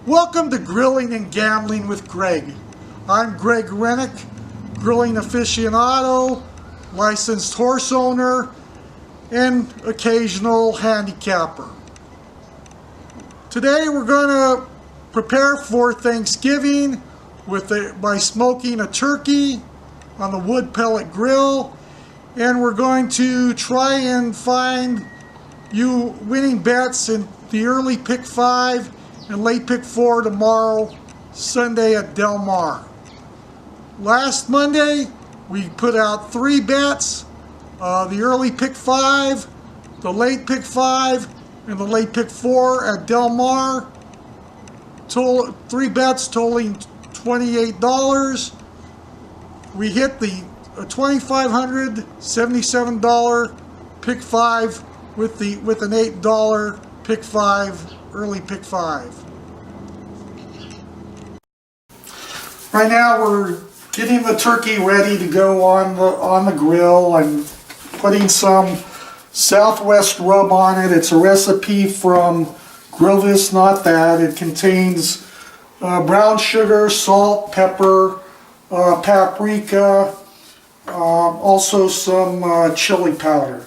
Welcome to Grilling and Gambling with Greg. I'm Greg Renick, grilling aficionado, licensed horse owner, and occasional handicapper. Today we're going to prepare for Thanksgiving by smoking a turkey on the wood pellet grill, and we're going to try and find you winning bets in the early pick 5 and late pick 4 tomorrow, Sunday at Del Mar. Last Monday, we put out 3 bets, the early pick 5, the late pick 5, and the late pick 4 at Del Mar. 3 bets totaling $28. We hit the $2,577 pick 5 with an $8 pick 5, early pick 5. Right now we're getting the turkey ready to go on the grill. I'm putting some Southwest rub on it. It's a recipe from Grill This Not That. It contains brown sugar, salt, pepper, paprika, also some chili powder.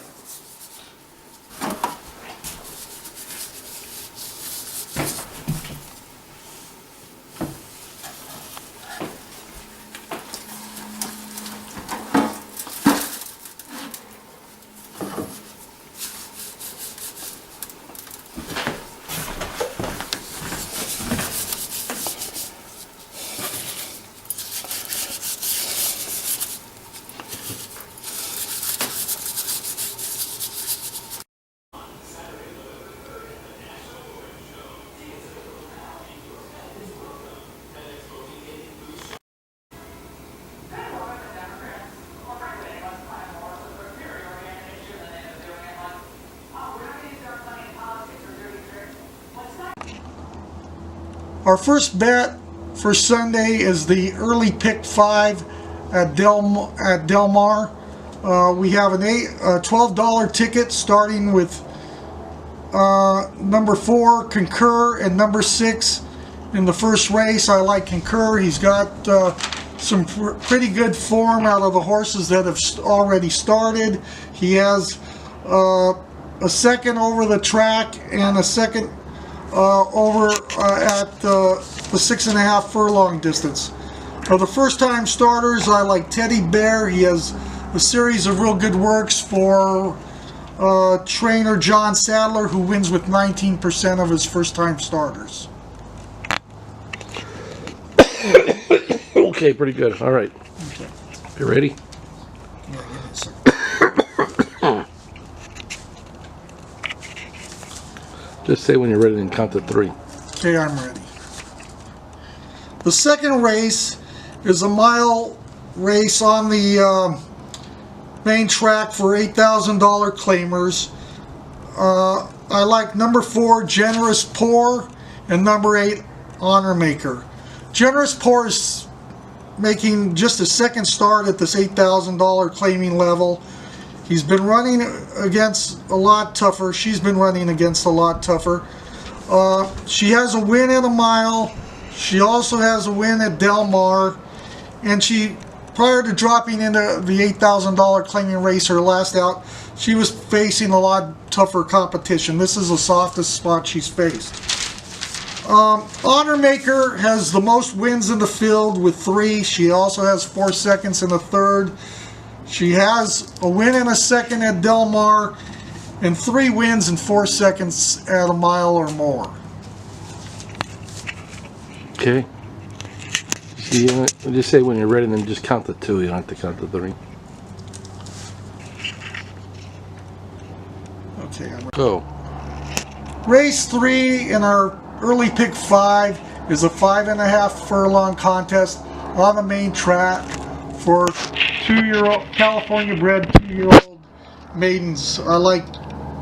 Our first bet for Sunday is the early pick 5 at Del Mar. We have a $12 ticket starting with number 4, Concur, and number 6 in the first race. I like Concur. He's got some pretty good form out of the horses that have already started. He has a second over the track and a second over at the 6.5 furlong distance. For the first time starters, I like Teddy Bear. He has a series of real good works for trainer John Sadler, who wins with 19% of his first time starters. Okay, pretty good. All right. Okay. You ready? Yeah, give me a second. Just say when you're ready and count to 3. Okay, I'm ready. The second race is a mile race on the main track for $8,000 claimers. I like number 4, Generous Poor, and number 8, Honor Maker. Generous Poor is making just a second start at this $8,000 claiming level. He's been running against a lot tougher. She's been running against a lot tougher. She has a win at a mile. She also has a win at Del Mar. And prior to dropping into the $8,000 claiming race, her last out, she was facing a lot tougher competition. This is the softest spot she's faced. Honor Maker has the most wins in the field with 3. She also has 4 seconds in the third. She has a win and a second at Del Mar and 3 wins and 4 seconds at a mile or more. Okay. Just say when you're ready, then just count to 2. You don't have to count to 3. Okay, I'm ready. Go. Race 3 in our early pick 5 is a 5.5 furlong contest on the main track for California bred 2-year-old maidens. I like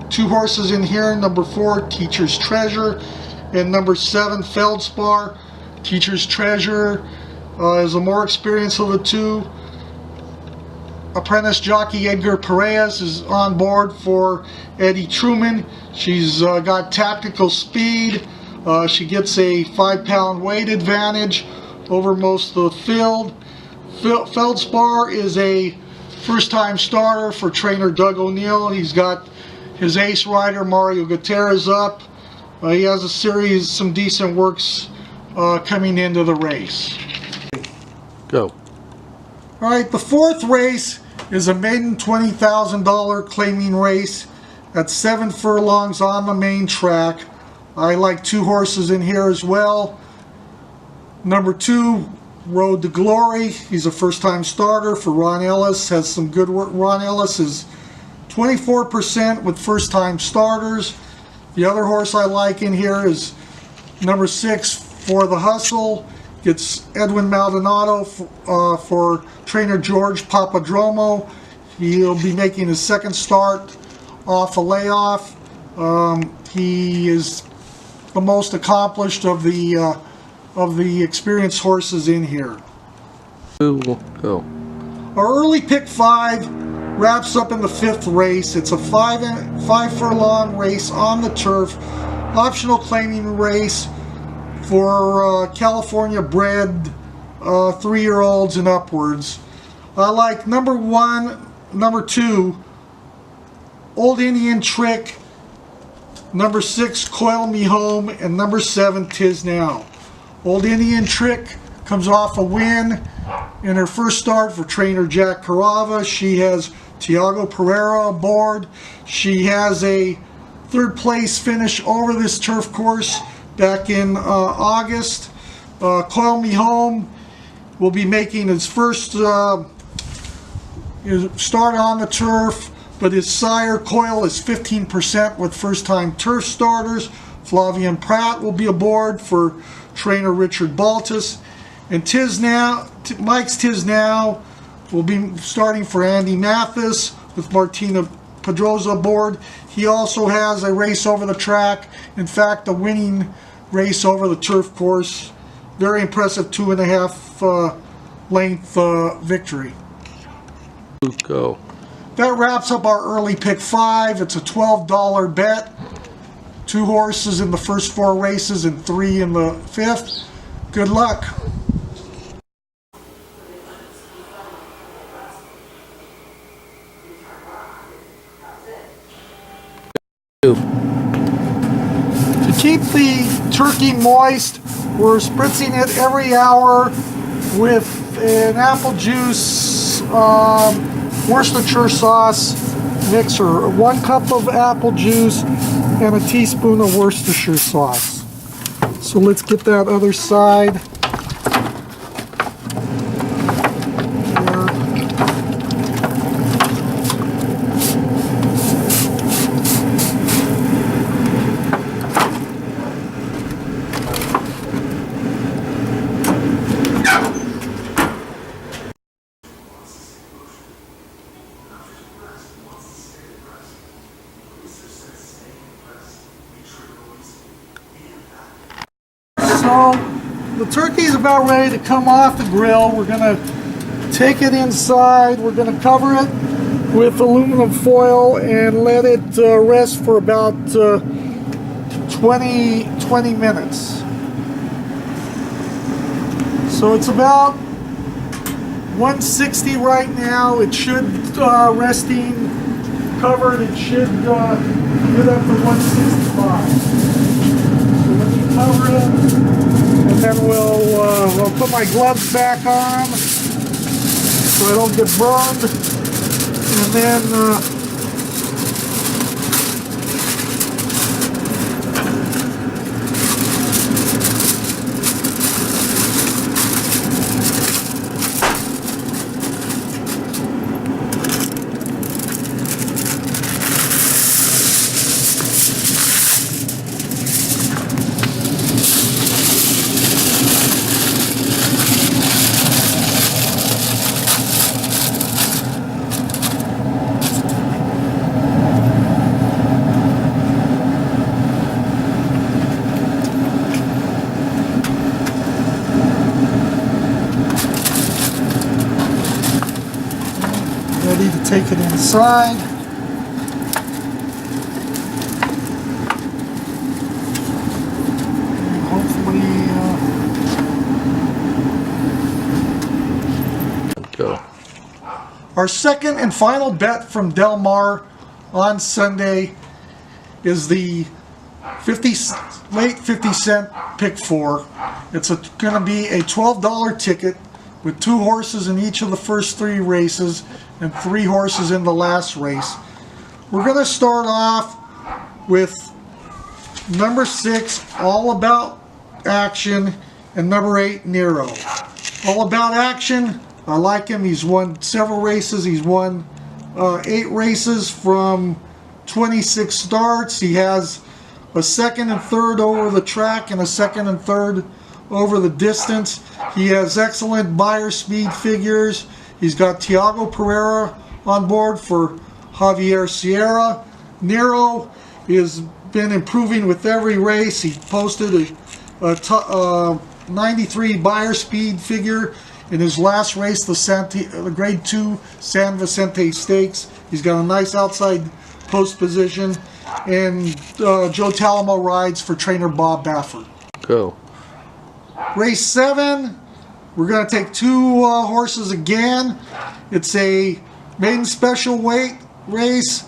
2 horses in here. Number 4, Teacher's Treasure, and number 7, Feldspar. Teacher's Treasure is the more experienced of the 2. Apprentice jockey Edgar Perez is on board for Eddie Truman. She's got tactical speed, She gets a 5-pound weight advantage over most of the field. Feldspar is a first-time starter for trainer Doug O'Neill. He's got his ace rider Mario Gutierrez up. He has a series, some decent works coming into the race. Go. All right, the fourth race is a maiden $20,000 claiming race at 7 furlongs on the main track. I like 2 horses in here as well. Number 2, Road to Glory. He's a first-time starter for Ron Ellis. Has some good work. Ron Ellis is 24% with first-time starters. The other horse I like in here is number 6, For the Hustle. Gets Edwin Maldonado for trainer George Papadromo. He'll be making his second start off a layoff. He is the most accomplished of the experienced horses in here. Go. Our early pick 5 wraps up in the 5th race. It's a 5 furlong race on the turf, optional claiming race for California bred 3-year-olds and upwards. I like number 1, number 2, Old Indian Trick, number 6, Coil Me Home, and number 7, Tis Now. Old Indian Trick comes off a win in her first start for trainer Jack Carava. She has Tiago Pereira aboard. She has a 3rd place finish over this turf course back in August. Coil Me Home will be making his first start on the turf, but his sire Coil is 15% with first-time turf starters. Flavian Pratt will be aboard for trainer Richard Baltus. And Tis Now, Mike's Tis Now will be starting for Andy Mathis with Martina Pedroza aboard. He also has a race over the track. In fact, a winning race over the turf course. Very impressive 2.5 length victory. Go. That wraps up our early pick 5. It's a $12 bet. 2 horses in the first 4 races and 3 in the 5th. Good luck. To keep the turkey moist, we're spritzing it every hour with an apple juice Worcestershire sauce mixer. 1 cup of apple juice and a teaspoon of Worcestershire sauce. So let's get that other side. So the turkey is about ready to come off the grill. We're going to take it inside. We're going to cover it with aluminum foil and let it rest for about 20 minutes. So it's about 160 right now. It should, resting covered, it should get up to 165. Cover it, and then we'll put my gloves back on so I don't get burned, and then ready to take it inside. Our second and final bet from Del Mar on Sunday is the late 50 cent pick 4. It's going to be a $12 ticket with 2 horses in each of the first 3 races and 3 horses in the last race. We're going to start off with number 6, All About Action, and number 8, Nero. All About Action, I like him. He's won several races. He's won 8 races from 26 starts. He has a second and third over the track and a second and third over the distance. He has excellent buyer speed figures. He's got Tiago Pereira on board for Javier Sierra. Nero has been improving with every race. He posted a 93 buyer speed figure in his last race, the Grade 2 San Vicente Stakes. He's got a nice outside post position. And Joe Talamo rides for trainer Bob Baffert. Go. Race 7, we're going to take 2 horses again. It's a maiden special weight race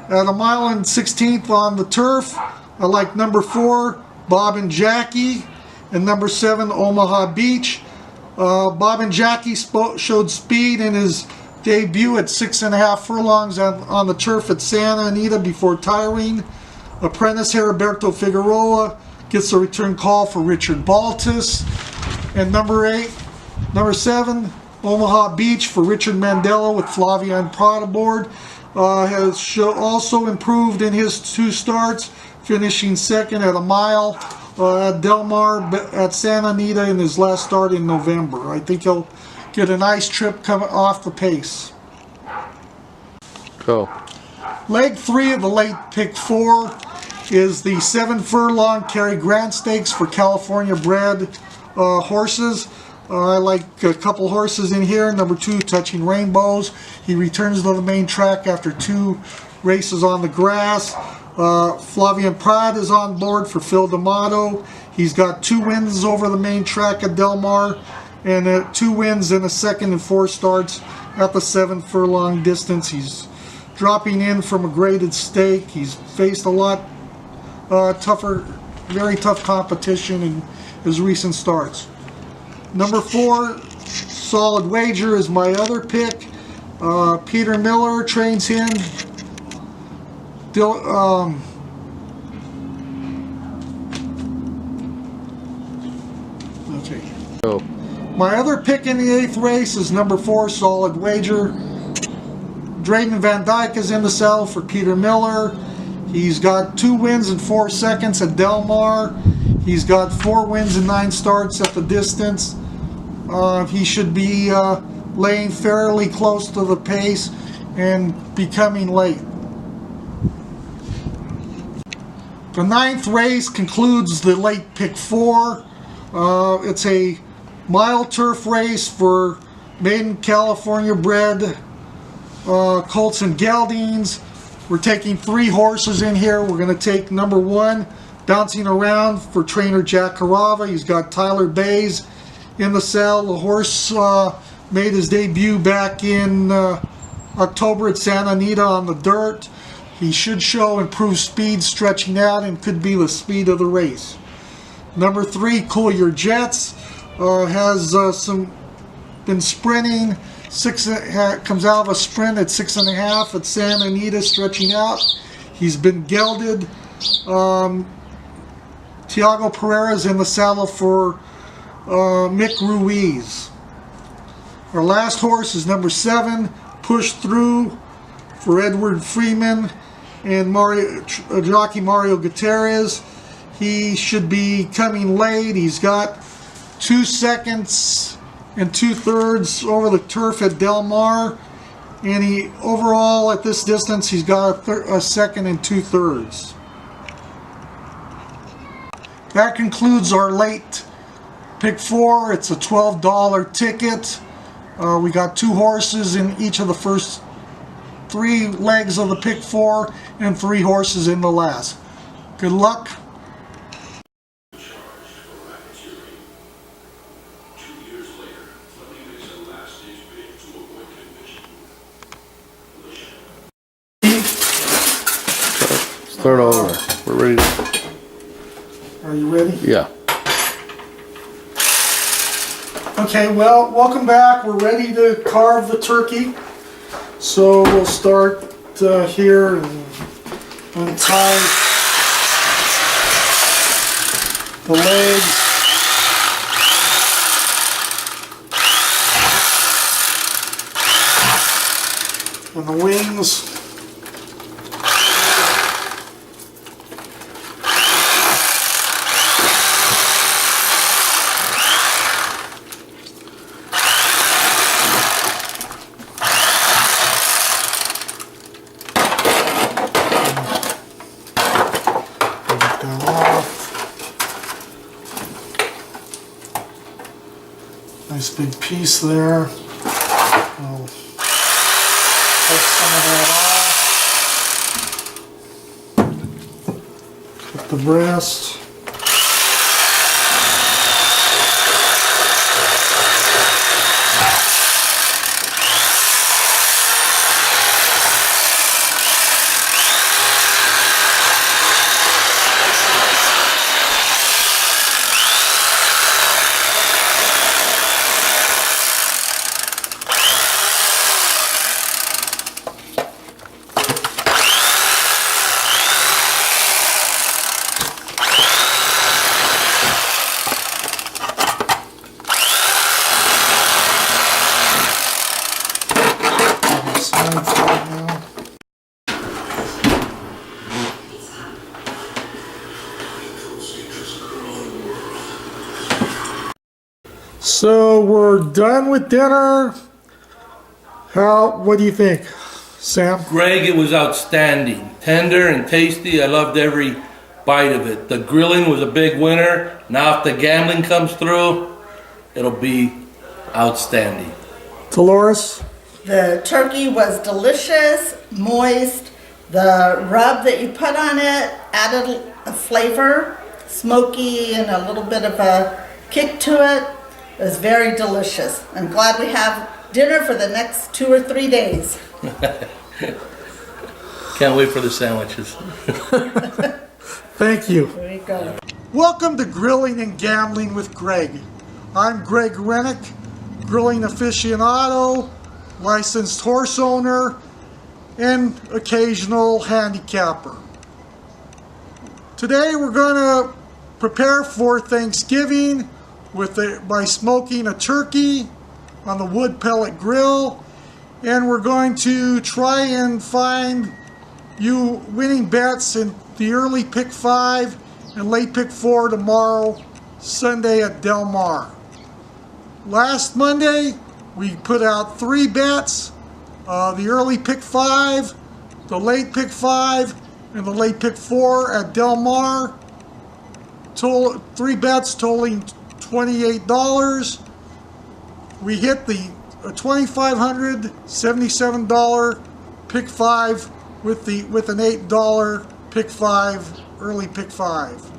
at 1 mile and 1/16 on the turf. I like number 4, Bob and Jackie, and number 7, Omaha Beach. Bob and Jackie showed speed in his debut at 6.5 furlongs on the turf at Santa Anita before tiring. Apprentice Heriberto Figueroa gets a return call for Richard Baltus. And number 7, Omaha Beach for Richard Mandela with Flavia and Prada aboard. Has also improved in his 2 starts, finishing second at 1 mile at Del Mar at Santa Anita in his last start in November. I think he'll get a nice trip coming off the pace. Go. Leg 3 of the late pick 4 is the 7 furlong Cary Grant Stakes for California bred horses. I like a couple horses in here. Number 2, Touching Rainbows. He returns to the main track after 2 races on the grass. Flavian Prad is on board for Phil D'Amato. He's got 2 wins over the main track at Del Mar and 2 wins in a second and 4 starts at the 7 furlong distance. He's dropping in from a graded stake. He's faced a lot tougher, very tough competition in his recent starts. Number 4, Solid Wager, is my other pick. Peter Miller trains him. Okay. Go. My other pick in the 8th race is number 4, Solid Wager. Drayden Van Dyke is in the saddle for Peter Miller. He's got 2 wins in 4 seconds at Del Mar. He's got 4 wins in 9 starts at the distance. He should be laying fairly close to the pace and becoming late. The 9th race concludes the late pick 4. It's a mile turf race for maiden California bred colts and geldings. We're taking 3 horses in here. We're going to take number 1, Bouncing Around, for trainer Jack Carava. He's got Tyler Bays in the saddle. The horse made his debut back in October at Santa Anita on the dirt. He should show improved speed stretching out and could be the speed of the race. Number 3, Cool Your Jets, has been sprinting. Comes out of a sprint at 6.5 at Santa Anita, stretching out. He's been gelded. Tiago Pereira is in the saddle for Mick Ruiz. Our last horse is number 7, Push Through, for Edward Freeman and jockey Mario Gutierrez. He should be coming late. He's got 2 seconds and 2/3 over the turf at Del Mar, and he overall at this distance he's got a second and 2/3. That concludes our late pick 4. It's a $12 ticket. We got 2 horses in each of the first 3 legs of the pick 4 and 3 horses in the last. Good luck. Start over. We're ready to, Are you ready? yeah. Okay, well, welcome back. We're ready to carve the turkey. So we'll start here and untie the legs. And the wings. Get that off. Nice big piece there. I'll take some of that off. Put the breast. So we're done with dinner. What do you think, Sam? Greg, it was outstanding. Tender and tasty. I loved every bite of it. The grilling was a big winner. Now if the gambling comes through, it'll be outstanding. Dolores? The turkey was delicious, moist. The rub that you put on it added a flavor, smoky and a little bit of a kick to it. It was very delicious. I'm glad we have dinner for the next 2 or 3 days. Can't wait for the sandwiches. Thank you. There you go. Welcome to Grilling and Gambling with Greg. I'm Greg Renick, grilling aficionado, licensed horse owner, and occasional handicapper. Today we're going to prepare for Thanksgiving by smoking a turkey on the wood pellet grill, and we're going to try and find you winning bets in the early pick 5 and late pick 4 tomorrow, Sunday at Del Mar. Last Monday we put out 3 bets, the early pick 5, the late pick 5, and the late pick 4 at Del Mar. 3 bets totaling $28. We hit the $2,577 pick 5 with an $8 pick 5 early pick 5.